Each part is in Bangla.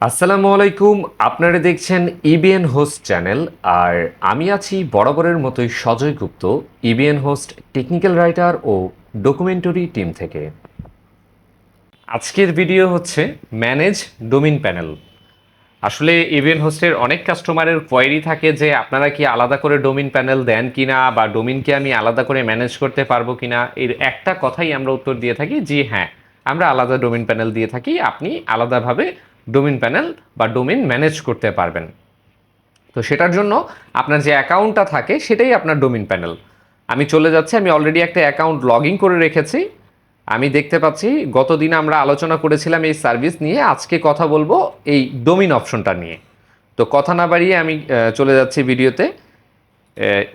আসসালামু আলাইকুম। আপনারা দেখছেন ইবিএন হোস্ট চ্যানেল, আর আমি আছি বরাবরের মতোই সজয় গুপ্ত, ইবিএন হোস্ট টেকনিক্যাল রাইটার ও ডকুমেন্টারি টিম থেকে। আজকের ভিডিও হচ্ছে ম্যানেজ ডোমিন প্যানেল। আসলে ইবিএন হোস্টের অনেক কাস্টমারের কোয়েরি থাকে যে আপনারা কি আলাদা করে ডোমিন প্যানেল দেন কিনা, বা ডোমিনকে আমি আলাদা করে ম্যানেজ করতে পারবো কিনা। এর একটা কথাই আমরা উত্তর দিয়ে থাকি, জি হ্যাঁ, আমরা আলাদা ডোমিন প্যানেল দিয়ে থাকি, আপনি আলাদাভাবে ডোমিন প্যানেল বা ডোমিন ম্যানেজ করতে পারবেন। তো সেটার জন্য আপনার যে অ্যাকাউন্টটা থাকে সেটাই আপনার ডোমিন প্যানেল। আমি চলে যাচ্ছি, আমি অলরেডি একটা অ্যাকাউন্ট লগ ইন করে রেখেছি। আমি দেখতে পাচ্ছি গতদিন আমরা আলোচনা করেছিলাম এই সার্ভিস নিয়ে, আজকে কথা বলবো এই ডোমিন অপশনটা নিয়ে। তো কথা না বাড়িয়ে আমি চলে যাচ্ছি ভিডিওতে।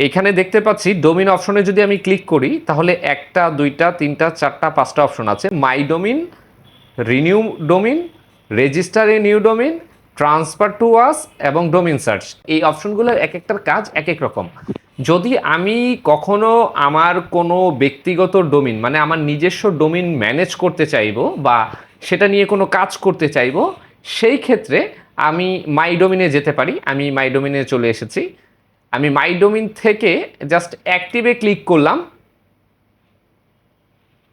এখানে দেখতে পাচ্ছি ডোমিন অপশনে যদি আমি ক্লিক করি তাহলে একটা দুইটা তিনটা চারটা পাঁচটা অপশন আছে। My domain, renew domain, register a new domain, transfer to us এবং ডোমিন সার্চ। এই অপশনগুলোর এক একটার কাজ এক এক রকম। যদি আমি কখনো আমার কোনো ব্যক্তিগত ডোমিন মানে আমার নিজস্ব ডোমিন ম্যানেজ করতে চাইবো বা সেটা নিয়ে কোনো কাজ করতে চাইবো, সেই ক্ষেত্রে আমি মাই ডোমিনে যেতে পারি। আমি মাই ডোমিনে চলে এসেছি। আমি মাই ডোমিন থেকে জাস্ট অ্যাক্টিভে ক্লিক করলাম,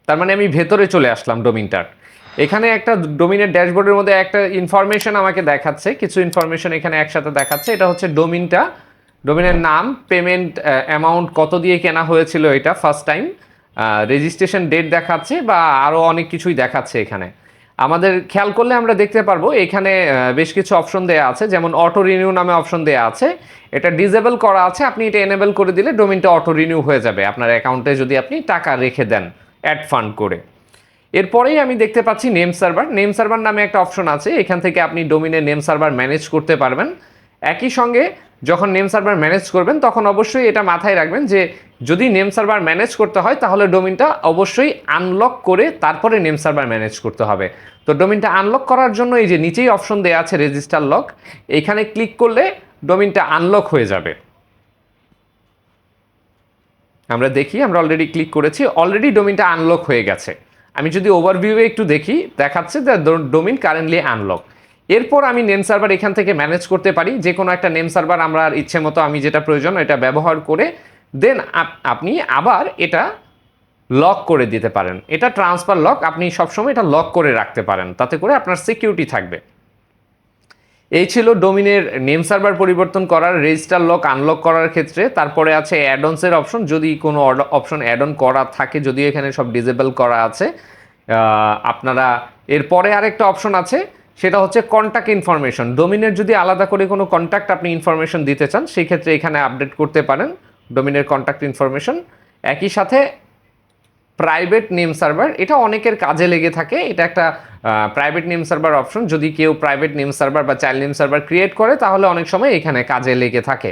তার মানে আমি ভেতরে চলে আসলাম ডোমিনটার। এখানে একটা ডোমিনের ড্যাশবোর্ডের মধ্যে একটা ইনফরমেশন আমাকে দেখাচ্ছে, কিছু ইনফরমেশন এখানে একসাথে দেখাচ্ছে। এটা হচ্ছে ডোমিনটা, ডোমিনের নাম, পেমেন্ট অ্যামাউন্ট, কত দিয়ে কেনা হয়েছিল এটা ফার্স্ট টাইম, রেজিস্ট্রেশন ডেট দেখাচ্ছে, বা আরও অনেক কিছুই দেখাচ্ছে এখানে। আমাদের খেয়াল করলে আমরা দেখতে পারবো এখানে বেশ কিছু অপশন দেওয়া আছে, যেমন অটো রিনিউ নামে অপশন দেওয়া আছে। এটা ডিসেবল করা আছে, আপনি এটা এনেবল করে দিলে ডোমিনটা অটো রিনিউ হয়ে যাবে আপনার অ্যাকাউন্টে যদি আপনি টাকা রেখে দেন অ্যাড ফান্ড করে। এরপরেই আমি দেখতে পাচ্ছি নেম সার্ভার। নেম সার্ভার নামে একটা অপশন আছে, এখান থেকে আপনি ডোমিনের নেম সার্ভার ম্যানেজ করতে পারবেন। একই সঙ্গে যখন নেম সার্ভার ম্যানেজ করবেন তখন অবশ্যই এটা মাথায় রাখবেন যে যদি নেম সার্ভার ম্যানেজ করতে হয় তাহলে ডোমিনটা অবশ্যই আনলক করে তারপরে নেম সার্ভার ম্যানেজ করতে হবে। তো ডোমিনটা আনলক করার জন্য এই যে নিচেই অপশন দেওয়া আছে রেজিস্টার লক, এখানে ক্লিক করলে ডোমিনটা আনলক হয়ে যাবে। আমরা দেখি, আমরা অলরেডি ক্লিক করেছি, অলরেডি ডোমিনটা আনলক হয়ে গেছে। আমি যদি ওভারভিউয়ে একটু দেখি, দেখাচ্ছে যে ডোমিন কারেন্টলি আনলক। এরপর আমি নেম সার্ভার এখান থেকে ম্যানেজ করতে পারি, যে কোনো একটা নেম সার্ভার আমরা ইচ্ছে মতো আমি যেটা প্রয়োজন এটা ব্যবহার করে দেন আপনি আবার এটা লক করে দিতে পারেন। এটা ট্রান্সফার লক, আপনি সবসময় এটা লক করে রাখতে পারেন, তাতে করে আপনার সিকিউরিটি থাকবে। এই ছিল ডোমিনের নেম সার্ভার পরিবর্তন করার, রেজিস্টার লক আনলক করার ক্ষেত্রে। তারপরে আছে অ্যাডঅনসের অপশন, যদি কোনো অপশন অ্যাড অন করা থাকে, যদিও এখানে সব ডিসেবল করা আছে আপনারা। এরপরে আরেকটা অপশন আছে, সেটা হচ্ছে কন্ট্যাক্ট ইনফরমেশন। ডোমিনের যদি আলাদা করে কোনো কন্ট্যাক্ট আপনি ইনফরমেশন দিতে চান সেই ক্ষেত্রে এখানে আপডেট করতে পারেন ডোমিনের কন্ট্যাক্ট ইনফরমেশন। একই সাথে প্রাইভেট নেম সার্ভার, এটা অনেকের কাজে লেগে থাকে। এটা একটা প্রাইভেট নেম সার্ভার অপশন, যদি কেউ প্রাইভেট নেম সার্ভার বা চাইল্ড নেম সার্ভার ক্রিয়েট করে তাহলে অনেক সময় এখানে কাজে লেগে থাকে।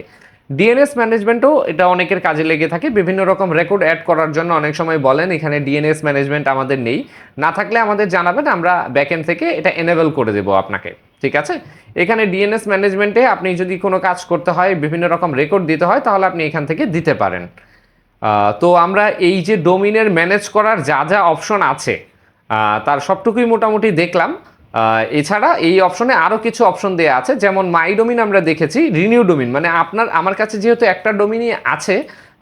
ডিএনএস ম্যানেজমেন্টও এটা অনেকের কাজে লেগে থাকে, বিভিন্ন রকম রেকর্ড অ্যাড করার জন্য অনেক সময় বলেন এখানে ডিএনএস ম্যানেজমেন্ট আমাদের নেই, না থাকলে আমাদের জানাবেন, আমরা ব্যাকএন্ড থেকে এটা এনেবল করে দেবো আপনাকে। ঠিক আছে, এখানে ডিএনএস ম্যানেজমেন্টে আপনি যদি কোনো কাজ করতে হয়, বিভিন্ন রকম রেকর্ড দিতে হয়, তাহলে আপনি এখান থেকে দিতে পারেন। তো আমরা এই যে ডোমিনের ম্যানেজ করার যা যা অপশন আছে তার সবটুকুই মোটামুটি দেখলাম। এছাড়া এই অপশনে আরও কিছু অপশন দেওয়া আছে, যেমন মাই ডোমিন আমরা দেখেছি, রিনিউ ডোমিন মানে আমার কাছে যেহেতু একটা ডোমিনই আছে,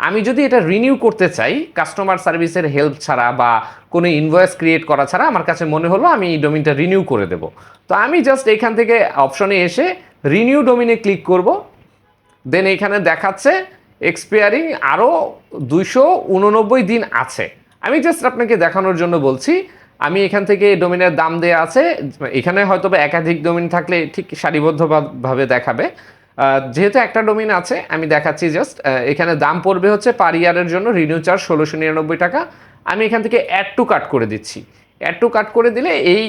আমি যদি এটা রিনিউ করতে চাই কাস্টমার সার্ভিসের হেল্প ছাড়া বা কোনো ইনভয়েস ক্রিয়েট করা ছাড়া, আমার কাছে মনে হলো আমি এই ডোমিনটা রিনিউ করে দেব। তো আমি জাস্ট এখান থেকে অপশনে এসে রিনিউ ডোমিনে ক্লিক করব। দেন এইখানে দেখাচ্ছে এক্সপায়ারিং আরও 289 দিন আছে। আমি জাস্ট আপনাকে দেখানোর জন্য বলছি। আমি এখান থেকে ডোমিনের দাম দেওয়া আছে, এখানে হয়তো বা একাধিক ডোমিন থাকলে ঠিক সারিবদ্ধভাবে দেখাবে। যেহেতু একটা ডোমিন আছে আমি দেখাচ্ছি জাস্ট। এখানে দাম পড়বে হচ্ছে পার ইয়ারের জন্য রিনিউ চার্জ 1699 টাকা। আমি এখান থেকে অ্যাড টু কার্ট করে দিচ্ছি। অ্যাড টু কার্ট করে দিলে এই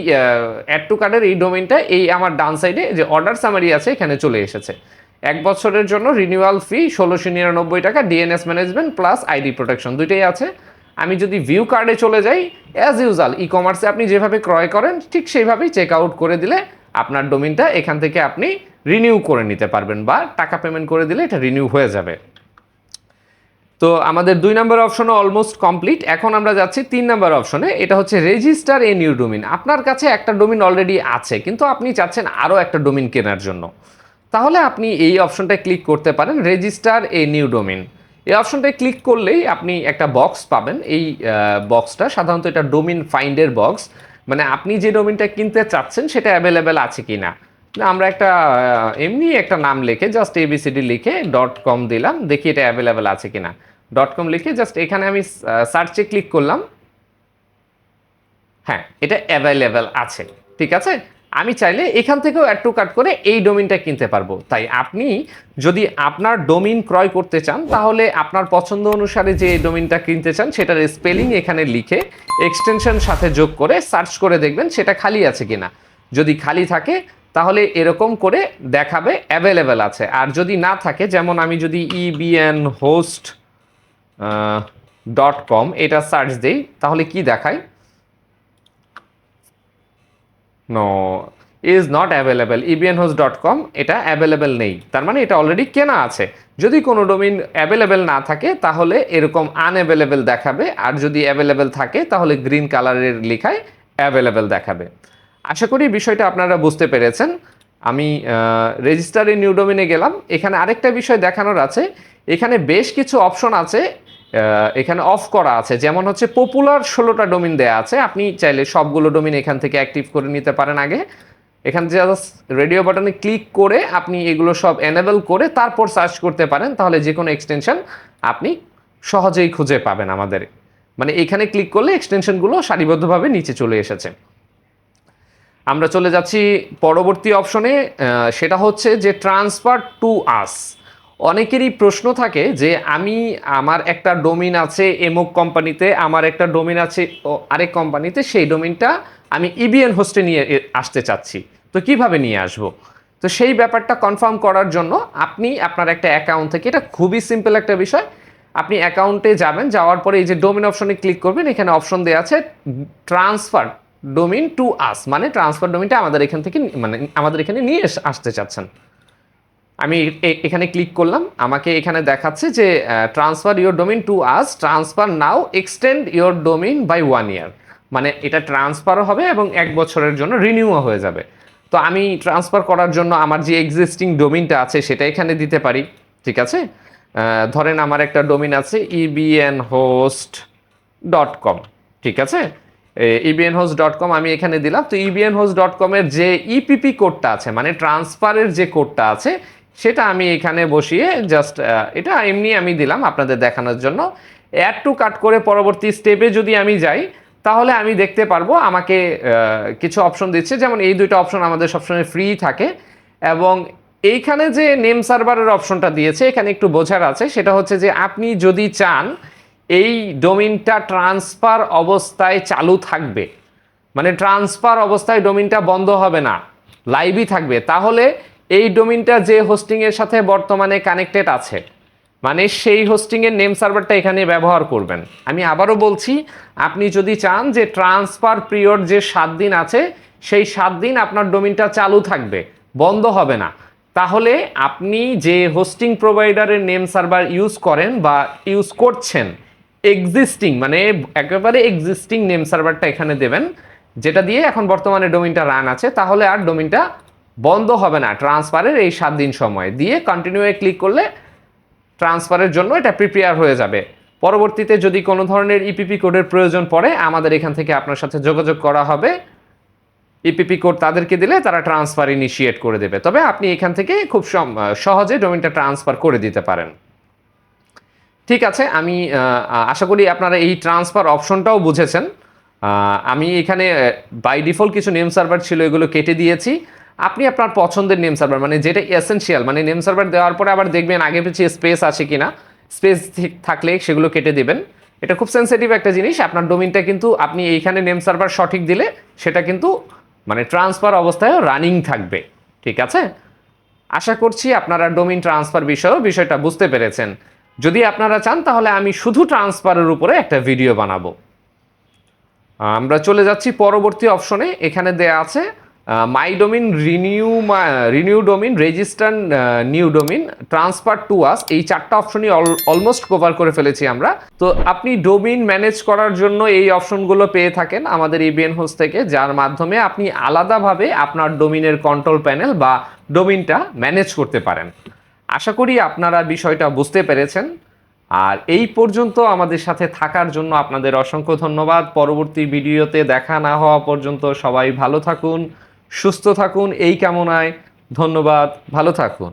অ্যাড টু কার্টের এই ডোমিনটা এই আমার ডান সাইডে যে অর্ডার সামারি আছে এখানে চলে এসেছে। 1 বছরের জন্য রিনিউয়াল ফি 1699 টাকা, DNS management plus ID protection দুইটাই আছে। আমি যদি ভিউ কার্ডে চলে যাই, অ্যাজ ইউজাল ই কমার্সে আপনি যেভাবে ক্রয় করেন ঠিক সেইভাবেই চেক আউট করে দিলে আপনার ডোমিনটা এখান থেকে আপনি রিনিউ করে নিতে পারবেন, বা টাকা পেমেন্ট করে দিলে এটা রিনিউ হয়ে যাবে। তো আমাদের 2 নম্বর অপশনে অলমোস্ট কমপ্লিট। এখন আমরা যাচ্ছি 3 নম্বর অপশনে। এটা হচ্ছে রেজিস্টার এ নিউ ডোমেইন। আপনার কাছে একটা ডোমেইন অলরেডি আছে, কিন্তু আপনি চাচ্ছেন আরও একটা ডোমেইন কেনার জন্য। তাহলে আপনি এই অপশনটায় ক্লিক করতে পারেন, রেজিস্টার এ নিউ ডোমেইন। এই অপশনটায় ক্লিক করলেই আপনি একটা বক্স পাবেন। এই বক্সটা সাধারণত এটা ডোমেইন ফাইন্ডের বক্স, মানে আপনি যে ডোমেইনটা কিনতে চাচ্ছেন সেটা অ্যাভেলেবেল আছে কিনা। আমরা একটা এমনি একটা নাম লিখে জাস্ট এবিসিডি লিখে .com দিলাম, দেখি এটা অ্যাভেলেবেল আছে কিনা। .com লিখে জাস্ট এখানে আমি সার্চে ক্লিক করলাম, হ্যাঁ এটা অ্যাভেলেবেল আছে। ঠিক আছে, আমি চাইলে এখান থেকেও অ্যাড টু কার্ট করে এই ডোমেইনটা কিনতে পারবো। তাই আপনি যদি আপনার ডোমেইন ক্রয় করতে চান, তাহলে আপনার পছন্দ অনুসারে যে ডোমেইনটা কিনতে চান সেটার স্পেলিং এখানে লিখে এক্সটেনশন সাথে যোগ করে সার্চ করে দেখবেন সেটা খালি আছে কিনা। যদি খালি থাকে তাহলে এরকম করে দেখাবে অ্যাভেলেবেল আছে, আর যদি না থাকে, যেমন আমি যদি ebnhost.com এটা সার্চ দিই, তাহলে কি দেখায়, no is not available, ebnhost.com এটা অ্যাভেলেবেল নেই, তার মানে এটা অলরেডি কেনা আছে। যদি কোনো ডোমেইন অ্যাভেলেবেল না থাকে তাহলে এরকম আনঅ্যাভেলেবেল দেখাবে, আর যদি অ্যাভেলেবেল থাকে তাহলে গ্রিন কালারের লেখায় অ্যাভেলেবেল দেখাবে। আশা করি বিষয়টা আপনারা বুঝতে পেরেছেন। আমি রেজিস্টার ইন নিউ ডোমেইনে গেলাম। এখানে আরেকটা বিষয় দেখানোর আছে, এখানে বেশ কিছু অপশন আছে এখানে অফ করা আছে, যেমন হচ্ছে পপুলার 16টা ডোমেইন দেয়া আছে। আপনি চাইলে সবগুলো ডোমেইন এখান থেকে অ্যাক্টিভ করে নিতে পারেন আগে। এখানে জাস্ট রেডিও বাটনে ক্লিক করে আপনি এগুলো সব এনেবল করে তারপর সার্চ করতে পারেন, তাহলে যে কোনো এক্সটেনশন আপনি সহজেই খুঁজে পাবেন আমাদের। মানে এখানে ক্লিক করলে এক্সটেনশনগুলো সারিবদ্ধভাবে নিচে চলে এসেছে। আমরা চলে যাচ্ছি পরবর্তী অপশনে, সেটা হচ্ছে যে ট্রান্সফার টু আস। অনেকেরই প্রশ্ন থাকে যে আমি আমার একটা ডোমেইন আছে এমক কোম্পানিতে, আমার একটা ডোমেইন আছে আরেক কোম্পানিতে, সেই ডোমেইনটা আমি ইবিএন হোস্টে নিয়ে আসতে চাচ্ছি, তো কিভাবে নিয়ে আসব। তো সেই ব্যাপারটা কনফার্ম করার জন্য আপনি আপনার একটা অ্যাকাউন্ট থেকে, এটা খুবই সিম্পল একটা বিষয়, আপনি অ্যাকাউন্টে যাবেন, যাওয়ার পরে এই যে ডোমেইন অপশনে ক্লিক করবেন, এখানে অপশন দেওয়া আছে ট্রান্সফার ডোমেইন টু আস, মানে ট্রান্সফার ডোমেইনটা আমাদের এখান থেকে, মানে আমাদের এখানে নিয়ে আসতে চাচ্ছেন। আমি এখানে ক্লিক করলাম, আমাকে এখানে দেখাচ্ছে যে transfer your domain to us, transfer now, extend your domain by 1 year. মানে এটা ট্রান্সফারও হবে এবং 1 বছরের জন্য রিনিউও হয়ে যাবে। তো আমি ট্রান্সফার করার জন্য আমার যে এক্সিস্টিং ডোমেইনটা আছে সেটা এখানে দিতে পারি। ঠিক আছে, ধরেন আমার একটা ডোমেইন আছে ebnhost.com। ঠিক আছে, ebnhost.com আমি এখানে দিলাম। তো ebnhost.com এর যে ইপিপি কোডটা আছে, মানে ট্রান্সফারের যে কোডটা আছে, সেটা আমি এখানে বসিয়ে জাস্ট এটা এমনি আমি দিলাম আপনাদের দেখানোর জন্য। অ্যাড টু কার্ট করে পরবর্তী স্টেপে যদি আমি যাই, তাহলে আমি দেখতে পারবো আমাকে কিছু অপশন দিচ্ছে, যেমন এই দুইটা অপশন আমাদের সবসময় ফ্রি থাকে। এবং এইখানে যে নেম সার্ভারের অপশনটা দিয়েছে, এখানে একটু বোঝার আছে, সেটা হচ্ছে যে আপনি যদি চান এই ডোমেইনটা ট্রান্সফার অবস্থায় চালু থাকবে, মানে ট্রান্সফার অবস্থায় ডোমেইনটা বন্ধ হবে না, লাইভই থাকবে, তাহলে এই ডোমেইনটা যে হোস্টিংয়ের সাথে বর্তমানে কানেক্টেড আছে, মানে সেই হোস্টিংয়ের নেম সার্ভারটা এখানে ব্যবহার করবেন। আমি আবারও বলছি, আপনি যদি চান যে ট্রান্সফার পিরিয়ড যে 7 দিন আছে, সেই 7 দিন আপনার ডোমেইনটা চালু থাকবে, বন্ধ হবে না, তাহলে আপনি যে হোস্টিং প্রোভাইডারের নেম সার্ভার ইউজ করেন বা ইউজ করছেন, এক্সিস্টিং, মানে একেবারে এক্সিস্টিং নেম সার্ভারটা এখানে দেবেন, যেটা দিয়ে এখন বর্তমানে ডোমেইনটা রান আছে, তাহলে আর ডোমেইনটা বন্ধ হবে না ট্রান্সফারের এই 7 দিন সময় দিয়ে। কন্টিনিউয়ে ক্লিক করলে ট্রান্সফারের জন্য এটা প্রিপেয়ার হয়ে যাবে। পরবর্তীতে যদি কোনো ধরনের ইপিপি কোডের প্রয়োজন পড়ে, আমাদের এখান থেকে আপনার সাথে যোগাযোগ করা হবে, ইপিপি কোড তাদেরকে দিলে তারা ট্রান্সফার ইনিশিয়েট করে দেবে। তবে আপনি এখান থেকে খুব সহজে ডোমেইনটা ট্রান্সফার করে দিতে পারেন। ঠিক আছে, আমি আশা করি আপনারা এই ট্রান্সফার অপশনটাও বুঝেছেন। আমি এখানে বাই ডিফল্ট কিছু নেম সার্ভার ছিল, এগুলো কেটে দিয়েছি। আপনি আপনার পছন্দের নেম সার্ভার, মানে যেটা এসেনশিয়াল, মানে নেম সার্ভার দেওয়ার পরে আবার দেখবেন আগে পিছিয়ে স্পেস আছে কিনা, স্পেস থাকলে সেগুলো কেটে দেবেন। এটা খুব সেন্সিটিভ একটা জিনিস। আপনার ডোমেইনটা কিন্তু আপনি এইখানে নেম সার্ভার সঠিক দিলে সেটা কিন্তু মানে ট্রান্সফার অবস্থায় রানিং থাকবে। ঠিক আছে, আশা করছি আপনারা ডোমেইন ট্রান্সফার বিষয়টা বুঝতে পেরেছেন। যদি আপনারা চান তাহলে আমি শুধু ট্রান্সফারের উপরে একটা ভিডিও বানাবো। আমরা চলে যাচ্ছি পরবর্তী অপশনে। এখানে দেয়া আছে my domain renew domain, register new domain, transfer to us, এই চারটা অপশনই অলমোস্ট কভার করে ফেলেছি আমরা। তো আপনি ডোমিন ম্যানেজ করার জন্য এই অপশনগুলো পেয়ে থাকেন আমাদের ইবিএন হোস্ট থেকে, যার মাধ্যমে আপনি আলাদাভাবে আপনার ডোমিনের কন্ট্রোল প্যানেল বা ডোমিনটা ম্যানেজ করতে পারেন। আশা করি আপনারা বিষয়টা বুঝতে পেরেছেন। আর এই পর্যন্ত আমাদের সাথে থাকার জন্য আপনাদের অসংখ্য ধন্যবাদ। পরবর্তী ভিডিওতে দেখা না হওয়া পর্যন্ত সবাই ভালো থাকুন, সুস্থ থাকুন এই কামনায়। ধন্যবাদ, ভালো থাকুন।